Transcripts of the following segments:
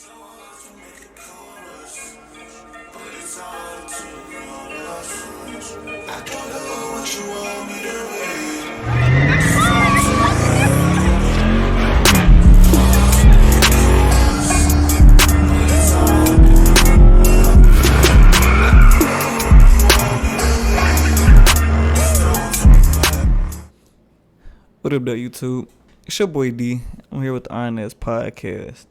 What up, YouTube? It's your boy D. I'm here with the RNS podcast.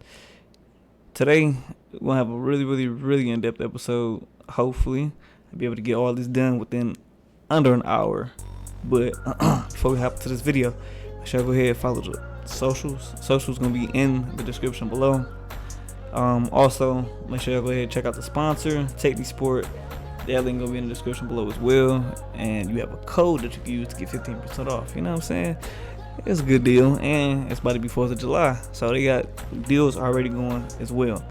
Today, we're going to have a really in-depth episode. Hopefully, I'll be able to get all this done within under an hour. But before we hop into this video, make sure I go ahead and follow the socials. Socials going to be in the description below. Also, make sure I go ahead and check out the sponsor, Take the Sport. That link gonna be in the description below as well, and you have a code that you can use to get 15% off. You know what I'm saying? It's a good deal, and it's about to be 4th of July, so they got deals already going as well.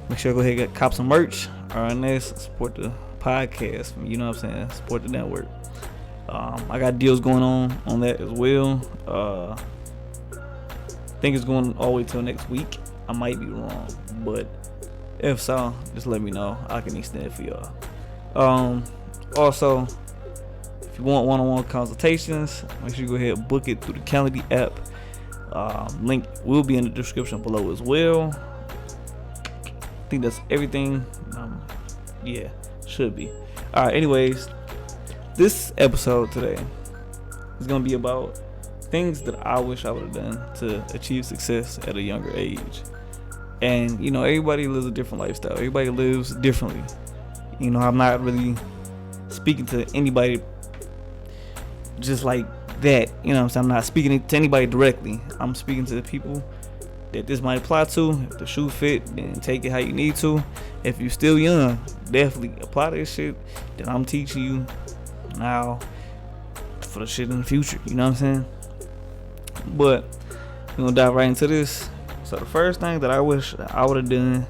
Make sure to go ahead and cop some merch. RNS, support the podcast. You know what I'm saying? Support the network. I got deals going on that as well. I think it's going all the way till next week. I might be wrong, but if so, just let me know. I can extend it for y'all. Also, if you want one-on-one consultations, make sure you go ahead and book it through the Calendly app. Link will be in the description below as well. I think that's everything. Yeah, should be. All right, anyways, this episode today is going to be about things that I wish I would have done to achieve success at a younger age. And, you know, everybody lives a different lifestyle. Everybody lives differently. You know, I'm not really speaking to anybody just like that. You know what I'm saying? I'm not speaking to anybody directly. I'm speaking to the people that this might apply to. If the shoe fit, then take it how you need to. If you're still young, definitely apply this shit that I'm teaching you now for the shit in the future. You know what I'm saying? But we're going to dive right into this. So the first thing that I wish I would have done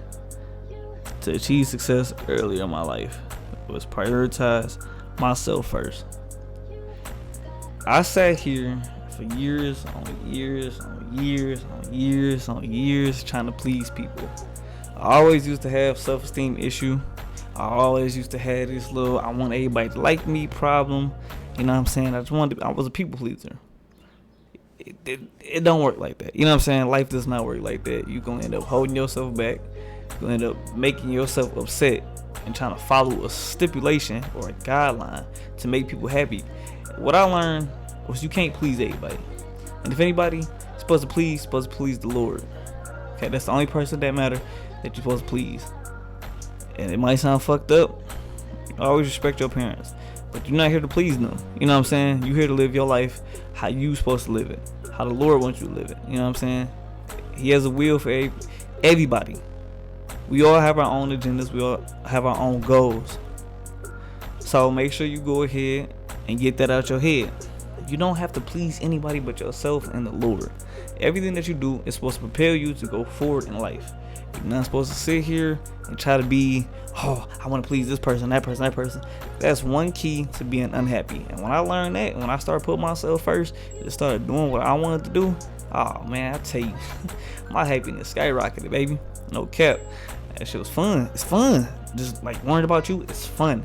to achieve success earlier in my life was prioritize myself first. I sat here for years trying to please people. I always used to have self-esteem issue. I always used to have this little I want everybody to like me problem. You know what I'm saying? I was a people pleaser. It don't work like that. You know what I'm saying? Life does not work like that. You're gonna end up holding yourself back. You'll end up making yourself upset and trying to follow a stipulation or a guideline to make people happy. What I learned was you can't please everybody. And if anybody's supposed to please the Lord. Okay, that's the only person that matter that you're supposed to please. And it might sound fucked up. Always respect your parents. But you're not here to please them. You know what I'm saying? You're here to live your life how you supposed to live it. How the Lord wants you to live it. You know what I'm saying? He has a will for everybody. We all have our own agendas. We all have our own goals. So make sure you go ahead and get that out your head. You don't have to please anybody but yourself and the Lord. Everything that you do is supposed to prepare you to go forward in life. You're not supposed to sit here and try to be, I want to please this person, that person. That's one key to being unhappy. And when I learned that, when I started putting myself first and started doing what I wanted to do, oh man, I tell you, my happiness skyrocketed, baby. No cap. That shit was fun. It's fun. Just like worrying about you, it's fun.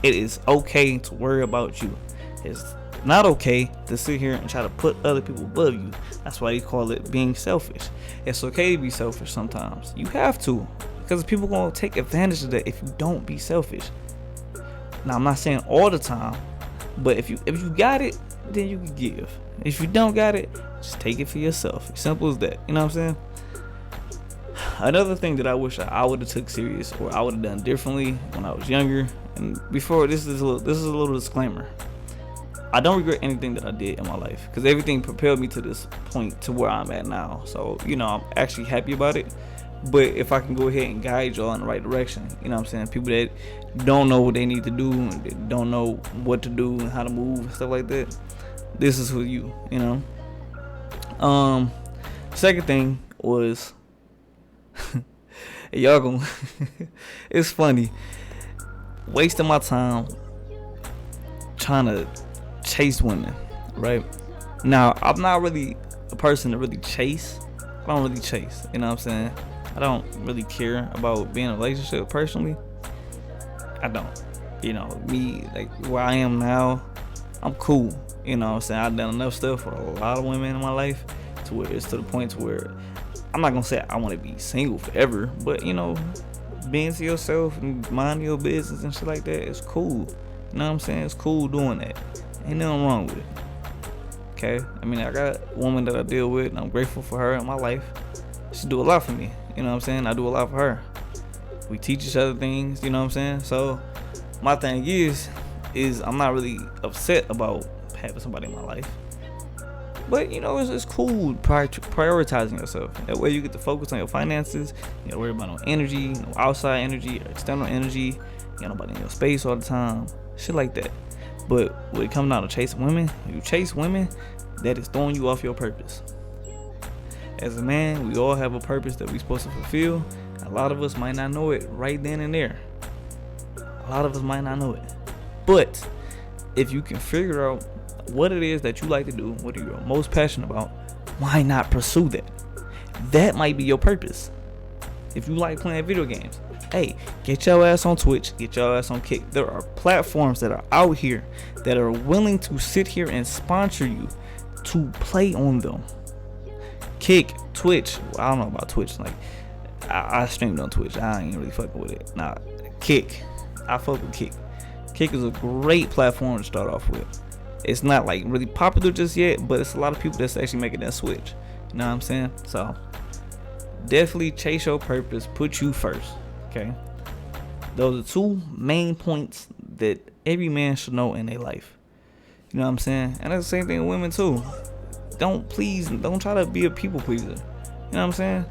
It is okay to worry about you. It's not okay to sit here and try to put other people above you. That's why they call it being selfish. It's okay to be selfish sometimes. You have to, because people gonna take advantage of that if you don't be selfish. Now I'm not saying all the time, but if you got it, then you can give. If you don't got it, just take it for yourself. As simple as that. You know what I'm saying? Another thing that I wish I would have took serious or I would have done differently when I was younger, and before this is a little disclaimer. I don't regret anything that I did in my life because everything propelled me to this point to where I'm at now. So, you know, I'm actually happy about it. But if I can go ahead and guide y'all in the right direction, you know what I'm saying? People that don't know what they need to do and they don't know what to do and how to move and stuff like that, this is for you, you know? Second thing was y'all gonna it's funny wasting my time trying to chase women, right? Now I'm not really a person to really chase. I don't really chase, you know what I'm saying? I don't really care about being in a relationship personally. I don't. Me, like where I am now, I'm cool. I'm saying? I've done enough stuff for a lot of women in my life to where it's to the point to where I'm not gonna say I want to be single forever, but being to yourself and minding your business and shit like that is cool. You know what I'm saying? It's cool doing that. Ain't nothing wrong with it. Okay? I got a woman that I deal with, and I'm grateful for her in my life. She do a lot for me. You know what I'm saying? I do a lot for her. We teach each other things, you know what I'm saying? So my thing is I'm not really upset about having somebody in my life. But it's cool prioritizing yourself. That way you get to focus on your finances. You don't worry about no energy, no outside energy or external energy. You got nobody in your space all the time. Shit like that. But when it comes down to chasing women, when you chase women, that is throwing you off your purpose. As a man, we all have a purpose that we're supposed to fulfill. A lot of us might not know it right then and there. A lot of us might not know it. But if you can figure out what it is that you like to do, what you're most passionate about, why not pursue that? That might be your purpose. If you like playing video games, hey, get your ass on Twitch, get your ass on Kick. There are platforms that are out here that are willing to sit here and sponsor you to play on them. Kick, Twitch, I don't know about Twitch, like I streamed on Twitch, I ain't really fucking with it. Nah, Kick, I fuck with Kick. Kick is a great platform to start off with. It's not like really popular just yet, but it's a lot of people that's actually making that switch. You know what I'm saying? So definitely chase your purpose, put you first. Okay, those are two main points that every man should know in their life. You know what I'm saying? And that's the same thing with women too. Don't try to be a people pleaser. You know what I'm saying?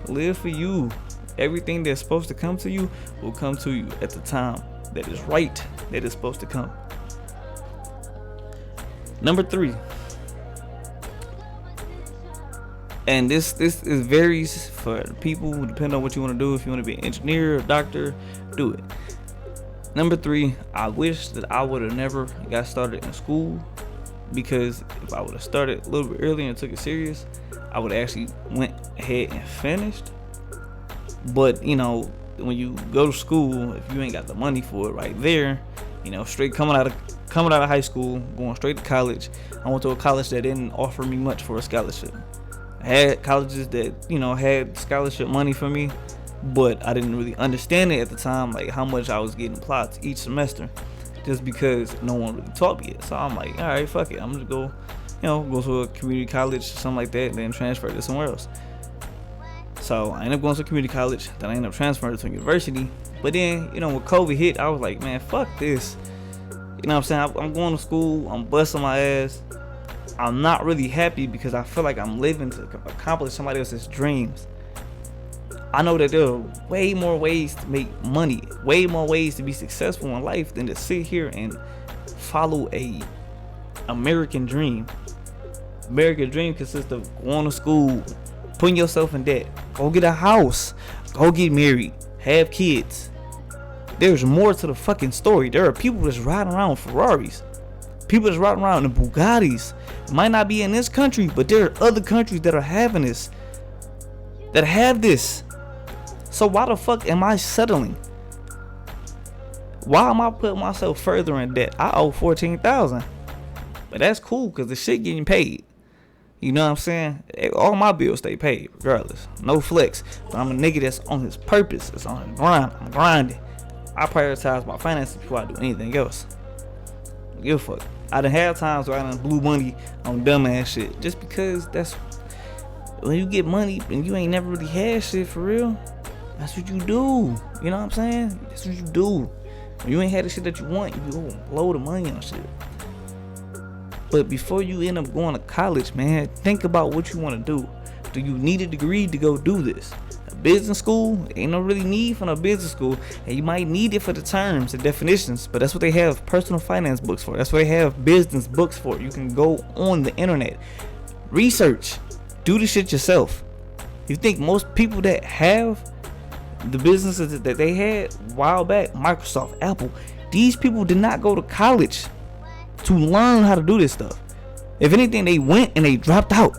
Live for you. Everything that's supposed to come to you will come to you at the time that is right, that is supposed to come. Number 3, and this is varies for people, depending on what you want to do. If you want to be an engineer or doctor, do it. Number 3, I wish that I would have never got started in school, because if I would have started a little bit earlier and took it serious, I would have actually went ahead and finished. But when you go to school, if you ain't got the money for it right there, straight coming out of high school, going straight to college. I went to a college that didn't offer me much for a scholarship. I had colleges that had scholarship money for me, but I didn't really understand it at the time, like how much I was getting applied each semester, just because no one really taught me it. So I'm like, all right, fuck it, I'm just go to a community college or something like that, and then transfer to somewhere else. So I ended up going to a community college, then I ended up transferring to a university. But then, when COVID hit, I was like, man, fuck this. You know what I'm saying? I'm going to school, I'm busting my ass. I'm not really happy because I feel like I'm living to accomplish somebody else's dreams. I know that there are way more ways to make money, way more ways to be successful in life than to sit here and follow a American dream. American dream consists of going to school, putting yourself in debt, go get a house, go get married, have kids. There's more to the fucking story. There are people that's riding around Ferraris, people that's riding around in Bugattis. Might not be in this country, but there are other countries that are having this, that have this. So why the fuck am I settling? Why am I putting myself further in debt? I owe $14,000, but that's cool because the shit getting paid. You know what I'm saying? All my bills stay paid regardless. No flex. But I'm a nigga that's on his purpose. It's on his grind. I'm grinding. I prioritize my finances before I do anything else. I don't give a fuck. I done had times where I done blew money on dumbass shit. Just because that's when you get money and you ain't never really had shit for real. That's what you do. You know what I'm saying? That's what you do. When you ain't had the shit that you want, you go blow the money on shit. But before you end up going to college, man, think about what you want to do. Do you need a degree to go do this? A business school? Ain't no really need for no business school. And you might need it for the terms and definitions, but that's what they have personal finance books for. That's what they have business books for. You can go on the internet, research, do the shit yourself. You think most people that have the businesses that they had a while back, Microsoft, Apple, these people did not go to college to learn how to do this stuff. If anything, they went and they dropped out.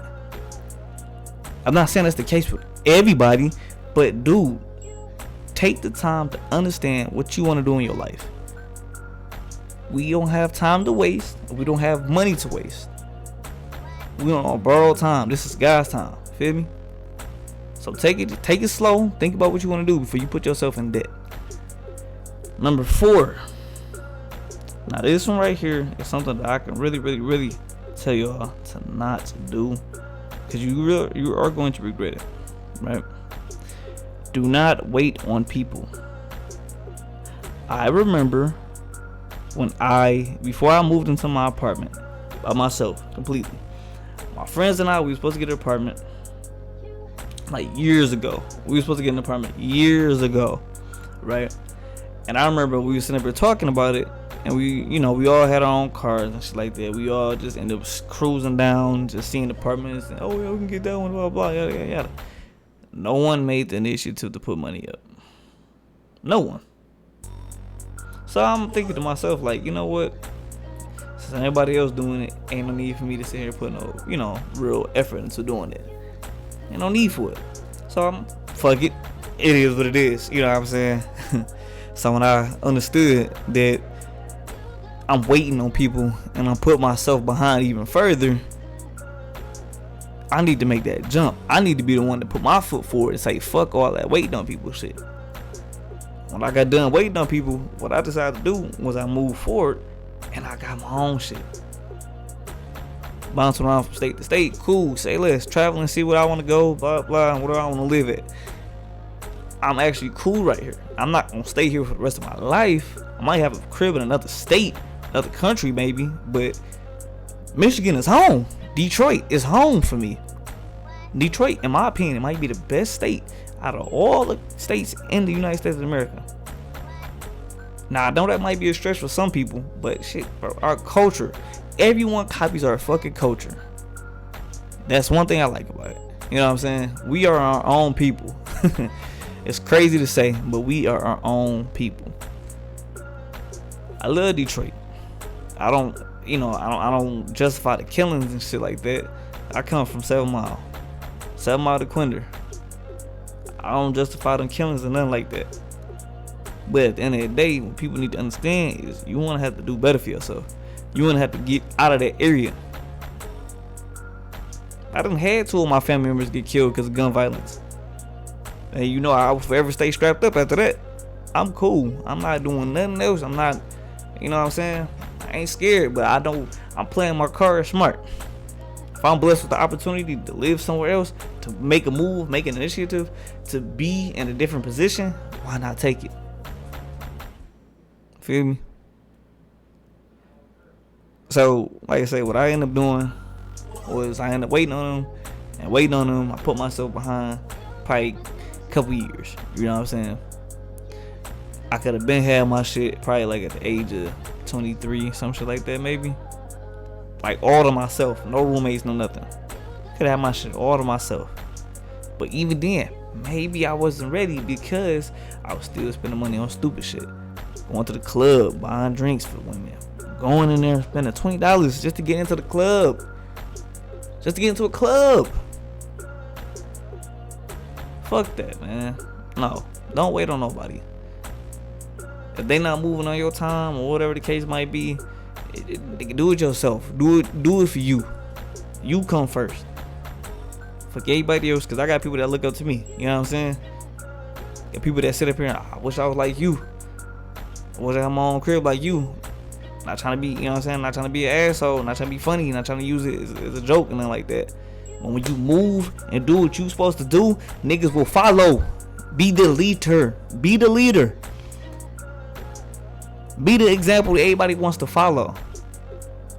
I'm not saying that's the case for everybody, But dude, take the time to understand what you want to do in your life. We don't have time to waste. We don't have money to waste. We don't borrow time. This is God's time. Feel me? So take it slow. Think about what you want to do before you put yourself in debt. Number 4. Now this one right here is something that I can really tell y'all to not do, because you are going to regret it, right? Do not wait on people. I remember before I moved into my apartment by myself completely. My friends and I, we were supposed to get an apartment like years ago. We were supposed to get an apartment years ago, right? And I remember we were sitting up here talking about it, and we all had our own cars and shit like that. We all just ended up cruising down, just seeing apartments, and oh yeah, we can get that one, blah blah, yada yada yada. No one made the initiative to put money up. No one. So I'm thinking to myself, like, you know what? Since everybody else doing it, ain't no need for me to sit here and put no, real effort into doing it. Ain't no need for it. So fuck it. It is what it is. You know what I'm saying? So when I understood that I'm waiting on people and I'm putting myself behind even further, I need to make that jump. I need to be the one to put my foot forward and say, fuck all that waiting on people shit. When I got done waiting on people, what I decided to do was I moved forward and I got my own shit. Bounce around from state to state, cool, say less, travel and see what I want to go, blah blah, and where I want to live at. I'm actually cool right here. I'm not gonna stay here for the rest of my life. I might have a crib in another state, another country maybe, but Michigan is home. Detroit is home for me. Detroit, in my opinion, might be the best state out of all the states in the United States of America. Now I know that might be a stretch for some people, but shit, bro, our culture, everyone copies our fucking culture. That's one thing I like about it. You know what I'm saying? We are our own people. It's crazy to say, but we are our own people. I love Detroit. I don't justify the killings and shit like that. I come from 7 Mile to Quinder. I don't justify them killings and nothing like that. But at the end of the day, what people need to understand is you want to have to do better for yourself. You want to have to get out of that area. I done had 2 of my family members get killed because of gun violence. And I will forever stay strapped up after that. I'm cool. I'm not doing nothing else. I'm not, you know what I'm saying? I ain't scared, but I'm playing my card smart. If I'm blessed with the opportunity to live somewhere else, to make a move, make an initiative, to be in a different position, why not take it? Feel me? So, like I say, what I ended up doing was I ended up waiting on them. I put myself behind probably a couple years. You know what I'm saying? I could have been had my shit probably like at the age of 23, some shit like that maybe. Like all to myself, no roommates, no nothing. Could have my shit all to myself. But even then, maybe I wasn't ready because I was still spending money on stupid shit. Going to the club, buying drinks for women. Going in there spending $20 just to get into the club. Just to get into a club. Fuck that, man. No, don't wait on nobody. If they not moving on your time or whatever the case might be, do it yourself. Do it for you. You come first. Fuck everybody else, because I got people that look up to me. You know what I'm saying? Got people that sit up here and I wish I was like you. I wish I had my own crib like you. Not trying to be, you know what I'm saying? Not trying to be an asshole. Not trying to be funny. Not trying to use it as a joke and nothing like that. But when you move and do what you supposed to do, niggas will follow. Be the leader. Be the leader. Be the example that everybody wants to follow.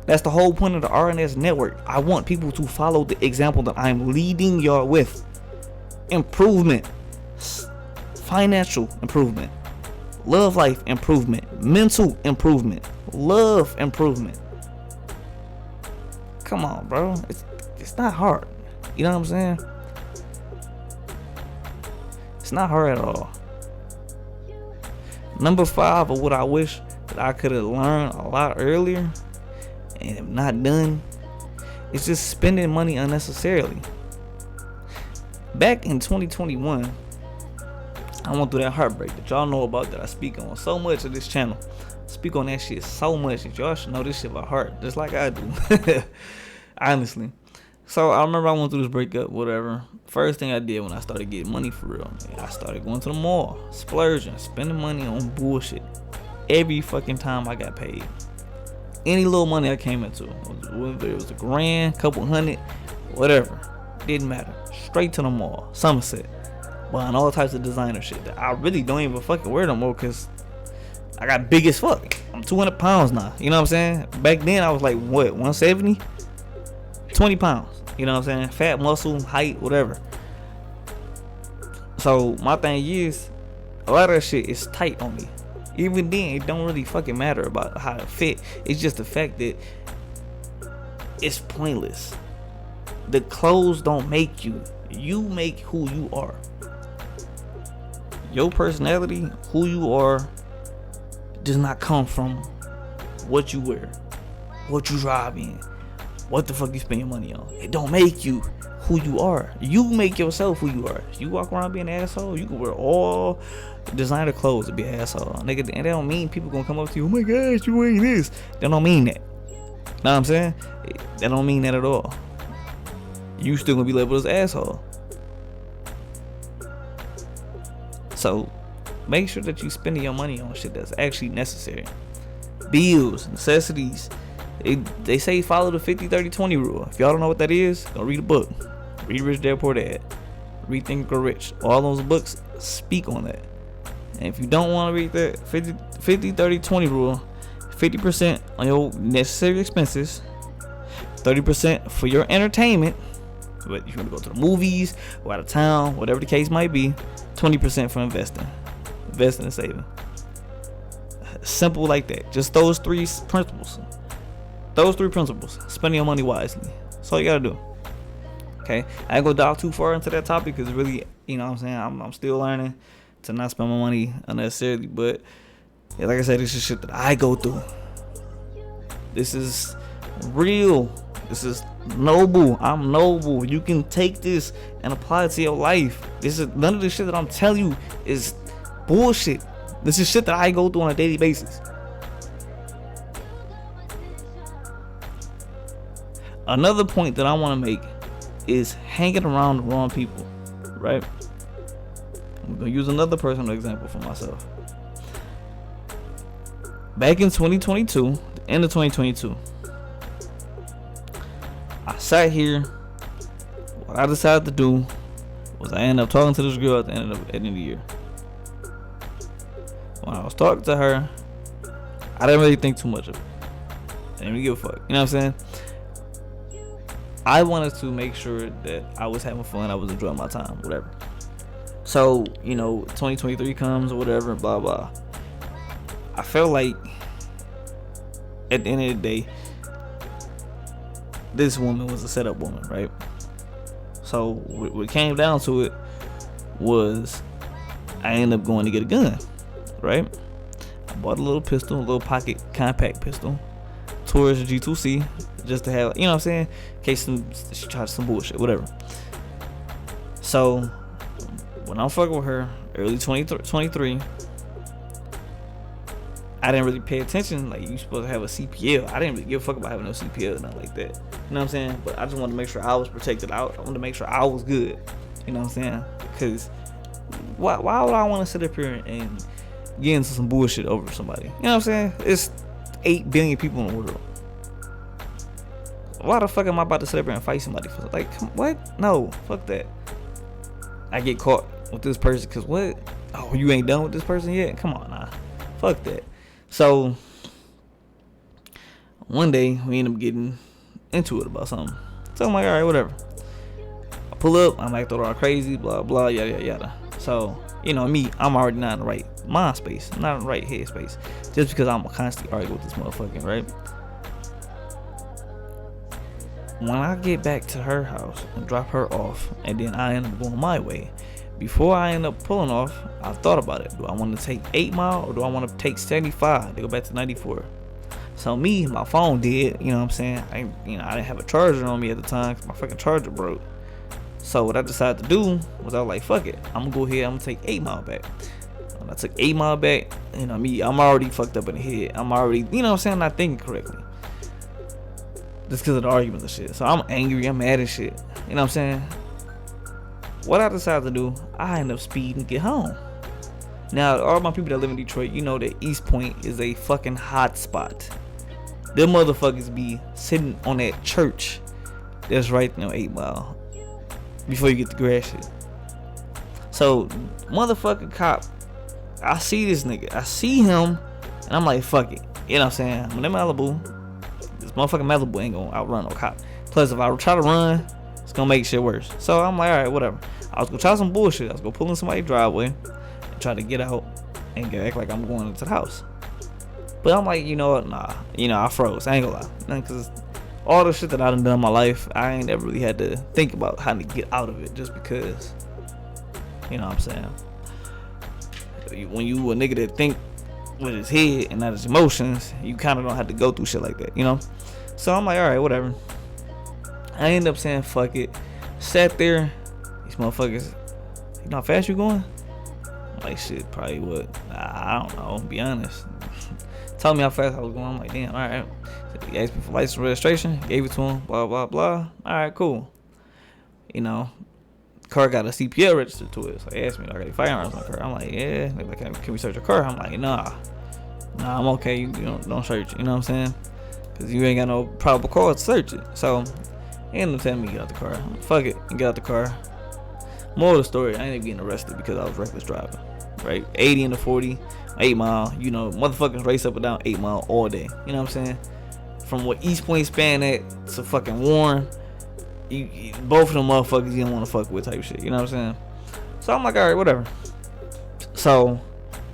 That's the whole point of the RNS network. I want people to follow the example that I'm leading y'all with. Improvement. Financial improvement. Love life improvement. Mental improvement. Love improvement. Come on, bro. It's not hard. You know what I'm saying? It's not hard at all. Number 5 of what I wish that I could have learned a lot earlier and have not done is just spending money unnecessarily. Back in 2021, I went through that heartbreak that y'all know about, that I speak on so much of this channel. Speak on that shit so much that y'all should know this shit by heart, just like I do. Honestly. So I remember I went through this breakup, whatever. First thing I did when I started getting money for real, I started going to the mall, splurging, spending money on bullshit every fucking time I got paid. Any little money I came into, whether it was $1,000, couple hundred, whatever, didn't matter. Straight to the mall, Somerset, buying all types of designer shit that I really don't even fucking wear no more, cause I got big as fuck. I'm 200 pounds now. You know what I'm saying? Back then I was like, what, 170? 20 pounds. You know what I'm saying? Fat, muscle, height, whatever. So my thing is, a lot of that shit is tight on me. Even then, it don't really fucking matter about how it fit. It's just the fact that it's pointless. The clothes don't make you. You make who you are. Your personality, who you are, does not come from what you wear, what you drive in, what the fuck you spend your money on. It don't make you who you are. You make yourself who you are. You walk around being an asshole, you can wear all designer clothes to be an asshole, nigga. And that don't mean people gonna come up to you, oh my gosh, you wearing this. That don't mean that. Know what I'm saying? That don't mean that at all. You still gonna be labeled as an asshole. So make sure that you spending your money on shit that's actually necessary. Bills, necessities. They say follow the 50-30-20 rule. If y'all don't know what that is, go read a book. Read Rich Dad Poor Dad. Read Think and Grow Rich. All those books speak on that. And if you don't want to read that 50-30-20 rule, 50% on your necessary expenses, 30% for your entertainment, but you want to go to the movies, go out of town, whatever the case might be, 20% for investing and saving. Simple like that. Just those three principles. Spending your money wisely. That's all you gotta do. Okay, I ain't gonna dive too far into that topic because really, you know what I'm saying, I'm still learning to not spend my money unnecessarily. But yeah, like I said, this is shit that I go through. This is real. This is noble. I'm noble. You can take this and apply it to your life. This is none of the shit that I'm telling you is bullshit. This is shit that I go through on a daily basis. Another point that I want to make is hanging around the wrong people, right? I'm going to use another personal example for myself. Back in 2022, the end of 2022, I sat here. What I decided to do was I ended up talking to this girl at the end of the year. When I was talking to her, I didn't really think too much of it. I didn't really give a fuck. You know what I'm saying? I wanted to make sure that I was having fun, I was enjoying my time, whatever. So, 2023 comes or whatever, blah, blah. I felt like at the end of the day, this woman was a setup woman, right? So, what came down to it was I ended up going to get a gun, right? I bought a little pistol, a little pocket compact pistol, towards the G2C, just to have, you know what I'm saying, in case she tried some bullshit, whatever. So when I'm fucking with her, early 2023, I didn't really pay attention. Like, you supposed to have a CPL. I didn't really give a fuck about having no CPL, nothing like that. You know what I'm saying? But I just wanted to make sure I was protected out. I wanted to make sure I was good. You know what I'm saying? Because why would I want to sit up here and get into some bullshit over somebody? You know what I'm saying? It's 8 billion people in the world. Why the fuck am I about to sit up here and fight somebody for, like, what? No, fuck that. I get caught with this person because what? Oh, you ain't done with this person yet? Come on, nah. Fuck that. So one day we end up getting into it about something. So I'm like, all right, whatever. I pull up, I'm acting all crazy, blah blah, yada yada yada. So me, I'm already not in the right mind space, not in the right head space, just because I'm constantly arguing with this motherfucker, right? When I get back to her house and drop her off, and then I end up going my way, before I end up pulling off, I thought about it. Do I want to take 8 Mile or do I want to take 75 to go back to 94? So my phone did, you know what I'm saying? I didn't have a charger on me at the time because my fucking charger broke. So what I decided to do was I was like, fuck it, I'm gonna go ahead, I'm gonna take 8 Mile back. When I took 8 Mile back, I'm already fucked up in the head. I'm already, not thinking correctly. Just because of the arguments and shit. So I'm angry, I'm mad and shit. You know what I'm saying? What I decided to do, I end up speeding to get home. Now, all my people that live in Detroit, you know that East Point is a fucking hot spot. Them motherfuckers be sitting on that church that's right 8 Mile before you get to grass shit. So, motherfucking cop, I see this nigga, I see him, and I'm like, fuck it. You know what I'm saying? I'm in Malibu. This motherfucking Malibu ain't gonna outrun no cop. Plus, if I try to run, it's gonna make shit worse. So I'm like, alright, whatever. I was gonna try some bullshit. I was gonna pull in somebody's driveway and try to get out and act like I'm going into the house. But I'm like, you know what? Nah. I froze. I ain't gonna lie. Because all the shit that I done in my life, I ain't ever really had to think about how to get out of it just because. You know what I'm saying? When you a nigga that think with his head and not his emotions, you kind of don't have to go through shit like that, So I'm like, alright, whatever. I ended up saying fuck it. Sat there. These motherfuckers, you know how fast you going? I'm like, shit, probably what? I don't know, be honest. Told me how fast I was going. I'm like, damn, alright. So he asked me for license registration, gave it to him, blah, blah, blah. Alright, cool. Car got a CPL registered to it. So they asked me, I got firearms on the car. I'm like, yeah. They're like, can we search your car? I'm like, nah, I'm okay. You don't search it. You know what I'm saying? Because you ain't got no probable cause to search it. So they ended up telling me to get out the car. Fuck it, and get out the car. Moral of the story, I ended up getting arrested because I was reckless driving. Right? 80 into 40, 8 Mile. Motherfuckers race up and down 8 Mile all day. You know what I'm saying? From what East Point span at to fucking Warren. Both of them motherfuckers you don't want to fuck with type shit. You know what I'm saying? So I'm like, alright, whatever. So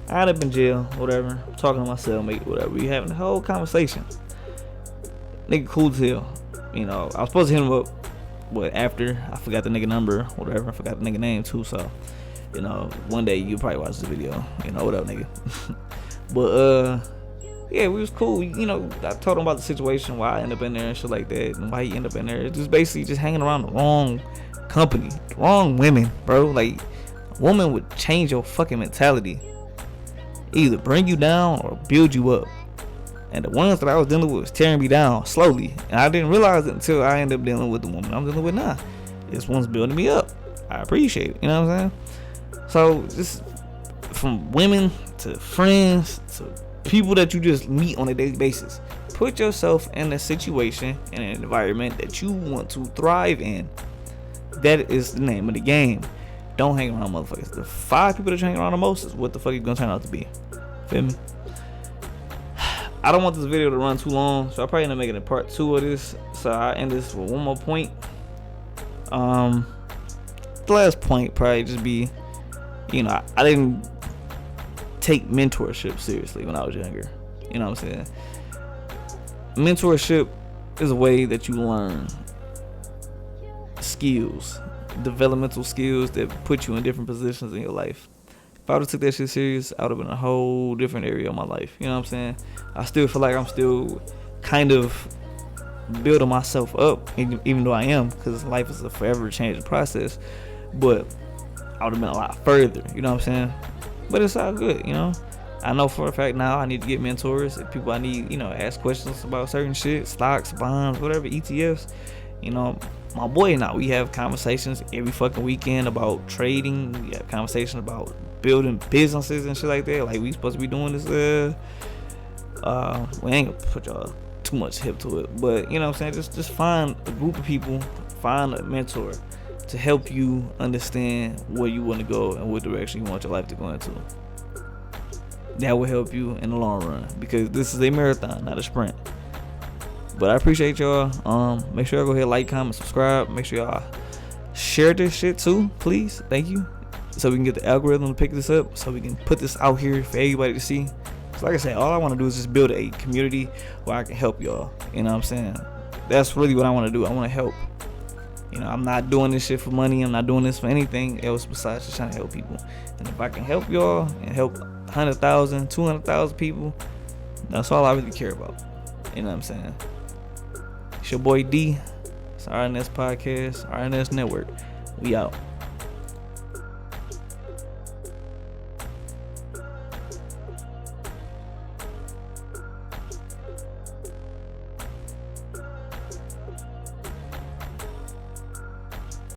I ended up in jail, whatever. Talking to my cellmate, whatever. We having the whole conversation. Nigga cool as hell. I was supposed to hit him up, but after I forgot the nigga number, whatever. I forgot the nigga name too. So, one day you probably watch the video. What up, nigga? But yeah, we was cool. I told him about the situation, why I ended up in there and shit like that, and why he ended up in there. Just basically just hanging around the wrong company, the wrong women, bro. Like, a woman would change your fucking mentality, either bring you down or build you up. And the ones that I was dealing with was tearing me down slowly, and I didn't realize it until I ended up dealing with the woman I'm dealing with now. This one's building me up. I appreciate it. You know what I'm saying? So just from women to friends to people that you just meet on a daily basis, put yourself in a situation, in an environment that you want to thrive in. That is the name of the game. Don't hang around motherfuckers. The 5 people that you hang around the most is what the fuck you gonna turn out to be. Feel me? I don't want this video to run too long, so I'll probably end up making a part 2 of this. So I end this with one more point. The last point probably just be, I didn't take mentorship seriously when I was younger. You know what I'm saying? Mentorship is a way that you learn skills, developmental skills that put you in different positions in your life. If I would have took that shit serious, I would have been in a whole different area of my life. You know what I'm saying? I still feel like I'm still kind of building myself up, even though I am, because life is a forever changing process. But I would have been a lot further. You know what I'm saying? But it's all good, I know for a fact now I need to get mentors. If people I need, ask questions about certain shit, stocks, bonds, whatever, ETFs. My boy and I, we have conversations every fucking weekend about trading. We have conversations about building businesses and shit like that. Like, we supposed to be doing this. We ain't gonna put y'all too much hip to it, but you know what I'm saying. Just find a group of people, find a mentor to help you understand where you want to go and what direction you want your life to go into. That will help you in the long run, because this is a marathon, not a sprint. But I appreciate y'all. Make sure y'all go ahead, like, comment, subscribe. Make sure y'all share this shit too, please. Thank you. So we can get the algorithm to pick this up, so we can put this out here for everybody to see. So like I said, all I want to do is just build a community where I can help y'all. You know what I'm saying? That's really what I want to do. I want to help. I'm not doing this shit for money. I'm not doing this for anything else besides just trying to help people. And if I can help y'all and help 100,000, 200,000 people, that's all I really care about. You know what I'm saying? It's your boy D. It's RNS Podcast, RNS Network. We out.